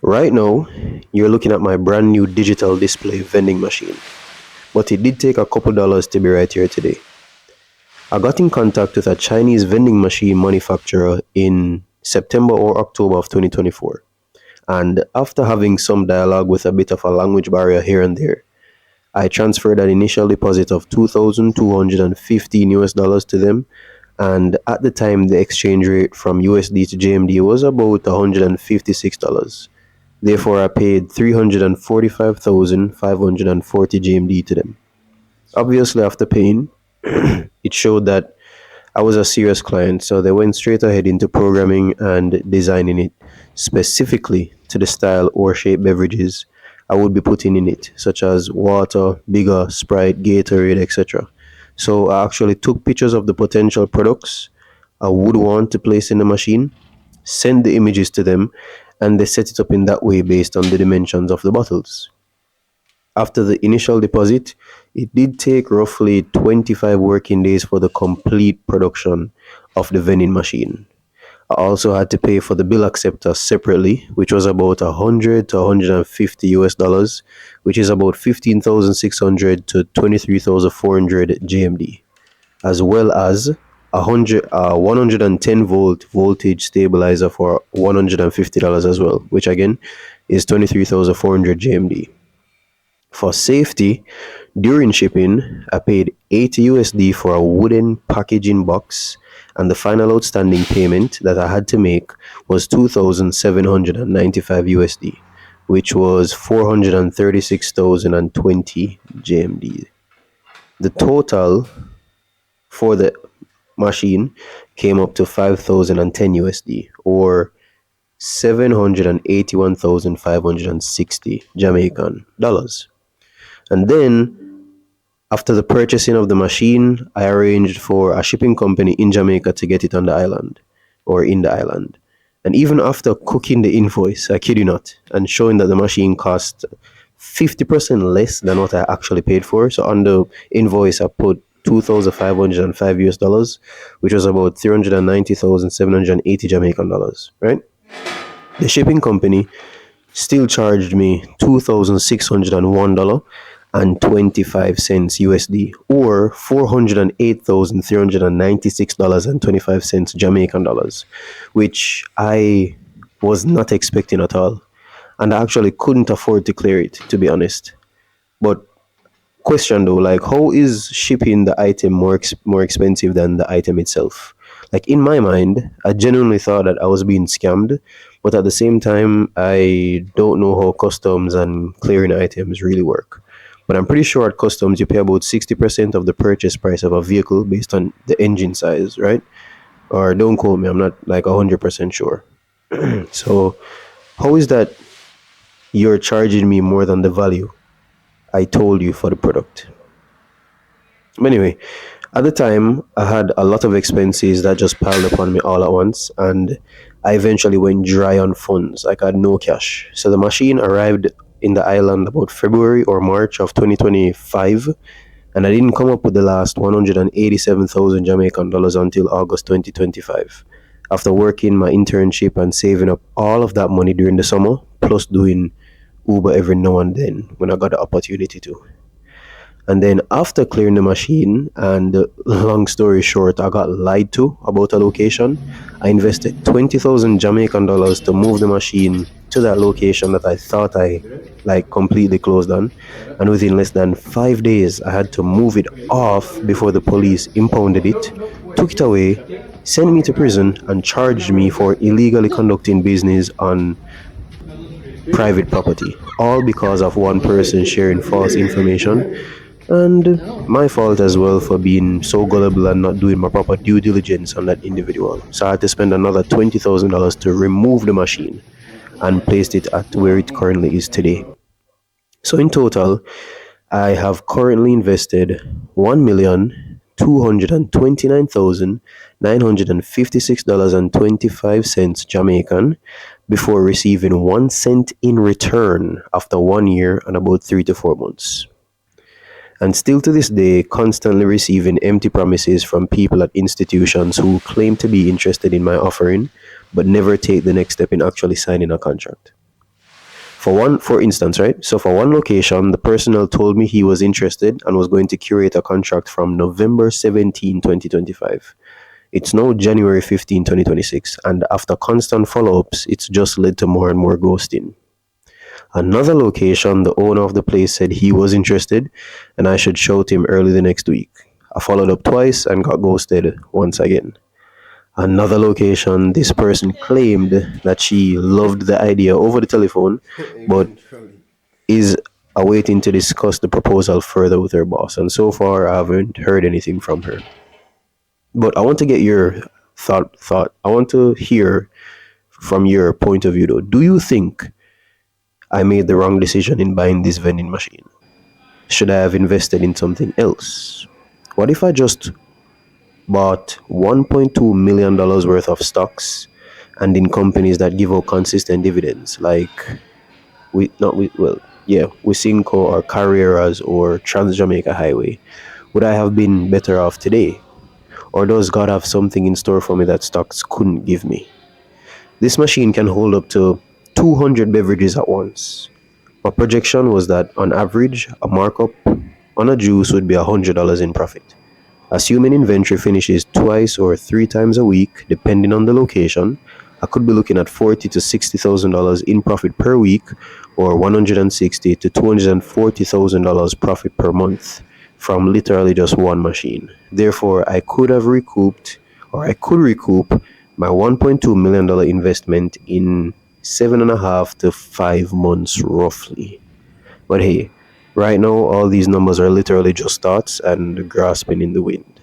Right now, you're looking at my brand new digital display vending machine, but it did take a couple dollars to be right here today. I got in contact with a Chinese vending machine manufacturer in September or October of 2024, and after having some dialogue with a bit of a language barrier here and there, I transferred an initial deposit of 2,215 US dollars to them, and at the time the exchange rate from USD to JMD was about $156. Therefore, I paid 345,540 GMD to them. Obviously, after paying, it showed that I was a serious client, so they went straight ahead into programming and designing it specifically to the style or shape beverages I would be putting in it, such as water, bigger, Sprite, Gatorade, etc. So I actually took pictures of the potential products I would want to place in the machine, send the images to them, and they set it up in that way based on the dimensions of the bottles. After the initial deposit, it did take roughly 25 working days for the complete production of the vending machine. I also had to pay for the bill acceptor separately, which was about 100 to 150 US dollars, which is about 15,600 to 23,400 GMD, as well as 110 volt voltage stabilizer for $150 as well, which again is 23,400 GMD. For safety, during shipping, I paid 80 USD for a wooden packaging box, and the final outstanding payment that I had to make was 2,795 USD, which was 436,020 GMD. The total for the machine came up to 5,010 USD, or 781,560 Jamaican dollars. And then, after the purchasing of the machine, I arranged for a shipping company in Jamaica to get it on the island or in the island. And even after cooking the invoice, I kid you not, and showing that the machine cost 50% less than what I actually paid for. So on the invoice, I put 2,505 US dollars, which was about 390,780 Jamaican dollars, right? The shipping company still charged me $2,601 and 25 cents USD, or $408,396 and 25 cents Jamaican dollars, which I was not expecting at all. And I actually couldn't afford to clear it, to be honest. But question though, like, how is shipping the item more expensive than the item itself? Like, in my mind, I genuinely thought that I was being scammed, but at the same time, I don't know how customs and clearing items really work. But I'm pretty sure at customs you pay about 60% of the purchase price of a vehicle based on the engine size, right? Or don't quote me, I'm not like 100% sure. So, how is that you're charging me more than the value I told you for the product? But anyway, at the time, I had a lot of expenses that just piled upon me all at once, and I eventually went dry on funds. Like, I had no cash. So the machine arrived in the island about February or March of 2025, and I didn't come up with the last 187,000 Jamaican dollars until August 2025. After working my internship and saving up all of that money during the summer, plus doing Uber every now and then when I got the opportunity to. And then after clearing the machine, and long story short, I got lied to about a location. I invested 20,000 Jamaican dollars to move the machine to that location that I thought I like completely closed on. And within less than 5 days, I had to move it off before the police impounded it, took it away, sent me to prison, and charged me for illegally conducting business on private property, all because of one person sharing false information, and my fault as well for being so gullible and not doing my proper due diligence on that individual. So I had to spend another $20,000 to remove the machine and placed it at where it currently is today. So in total, I have currently invested 1,229,956 dollars and 25 cents Jamaican before receiving 1 cent in return after 1 year and about 3 to 4 months. And still to this day, constantly receiving empty promises from people at institutions who claim to be interested in my offering, but never take the next step in actually signing a contract. For instance, right? So for one location, the personnel told me he was interested and was going to curate a contract from November 17, 2025. It's now January 15, 2026, and after constant follow-ups, it's just led to more and more ghosting. Another location, the owner of the place said he was interested and I should shout him early the next week. I followed up twice and got ghosted once again. Another location, this person claimed that she loved the idea over the telephone, but Eventually. is awaiting to discuss the proposal further with her boss. And so far, I haven't heard anything from her. But I want to get your thought. I want to hear from your point of view, though. Do you think I made the wrong decision in buying this vending machine? Should I have invested in something else? What if I just bought $1.2 million worth of stocks and in companies that give out consistent dividends, like we not we well yeah Wisynco or Carreras or Trans Jamaica Highway? Would I have been better off today? Or does God have something in store for me that stocks couldn't give me? This machine can hold up to 200 beverages at once. My projection was that on average, a markup on a juice would be $100 in profit. Assuming inventory finishes twice or three times a week, depending on the location, I could be looking at $40,000 to $60,000 in profit per week, or $160,000 to $240,000 profit per month from literally just one machine. Therefore, I could recoup my $1.2 million investment in 7.5 to 5 months roughly. But hey, right now all these numbers are literally just thoughts and grasping in the wind.